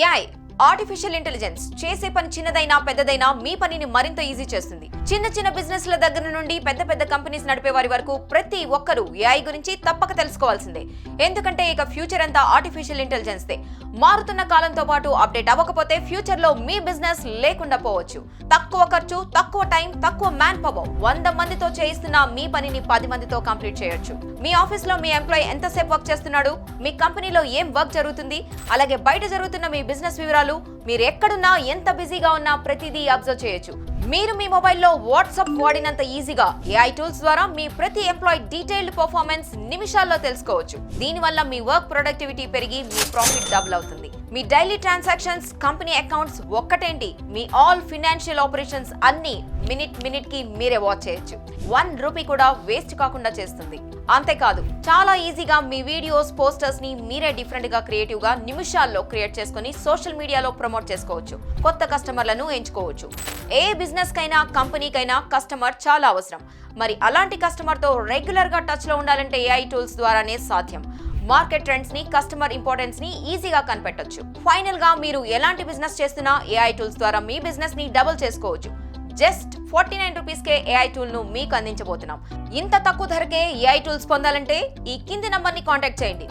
AI artificial intelligence చేసే పని చిన్నదైనా పెద్దదైనా మీ పనిని మరింత ఈజీ చేస్తుంది. చిన్న చిన్న బిజినెస్ల దగ్గర నుండి పెద్ద పెద్ద కంపెనీస్ నడిపే వారి వరకు ప్రతి ఒక్కరూ ఏఐ గురించి తప్పక తెలుసుకోవాల్సిందే. ఎందుకంటే ఇక ఫ్యూచర్ అంతా ఆర్టిఫిషియల్ ఇంటెలిజెన్స్ దే. మారుతున్న కాలంతో పాటు అప్డేట్ అవ్వకపోతే ఫ్యూచర్ లో మీ బిజినెస్ లేకుండా పోవచ్చు. తక్కువ ఖర్చు, తక్కువ టైం, తక్కువ మ్యాన్ పవర్, 100 మందితో చేయిస్తున్న మీ పనిని 10 మందితో కంప్లీట్ చేయొచ్చు. మీ ఆఫీస్ లో మీ ఎంప్లాయీ ఎంతసేపు వర్క్ చేస్తున్నాడు, మీ కంపెనీలో ఏం వర్క్ జరుగుతుంది, అలాగే బయట జరుగుతున్న మీ బిజినెస్ వివరాలు, మీరు ఎక్కడున్నా ఎంత బిజీగా ఉన్నా ప్రతిదీ అబ్జర్వ్ చేయొచ్చు. మీరు మీ మొబైల్లో వాట్సాప్ వాడినంత ఈజీగా ఏఐ టూల్స్ ద్వారా మీ ప్రతి ఎంప్లాయీ డీటెయిల్డ్ పర్ఫార్మెన్స్ నిమిషాల్లో తెలుసుకోవచ్చు. దీనివల్ల మీ వర్క్ ప్రొడక్టివిటీ పెరిగి మీ ప్రాఫిట్ డబుల్ అవుతుంది. మీ daily transactions, company accounts ఒక్కటేంటి, me all financial operations అన్ని మినిట్ కి మీరే వాచ్ చేయొచ్చు. 1 రూపీ కూడా వేస్ట్ కాకుండా చేస్తుంది. అంతేకాదు చాలా ఈజీగా మీ వీడియోస్, పోస్టర్స్ ని మీరే డిఫరెంట్ గా క్రియేటివ్ గా నిమిషాల్లో క్రియేట్ చేసుకుని సోషల్ మీడియాలో ప్రమోట్ చేసుకోవచ్చు. కొత్త కస్టమర్లను ఎంచుకోవచ్చు. ఏ బిజినెస్ కైనా కంపెనీకైనా కస్టమర్ చాలా అవసరం. మరి అలాంటి కస్టమర్ తో రెగ్యులర్ గా టచ్ లో ఉండాలంటే ఏఐ టూల్స్ ద్వారానే సాధ్యం. మార్కెట్ ట్రెండ్స్ ని, కస్టమర్ ఇంపార్టెన్స్ ని ఈజీగా కనిపెట్టొచ్చు. ఫైనల్ గా మీరు ఎలాంటి బిజినెస్ చేస్తున్నా ఏఐ టూల్స్ ద్వారా మీ బిజినెస్ ని డబుల్ చేసుకోవచ్చు. జస్ట్ 49 రూపీస్కే ఏఐ టూల్ ను మీకు అందించబోతున్నాం. ఇంత తక్కువ ధరకే ఏఐ టూల్స్ పొందాలంటే ఈ కింది నంబర్ ని కాంటాక్ట్ చేయండి.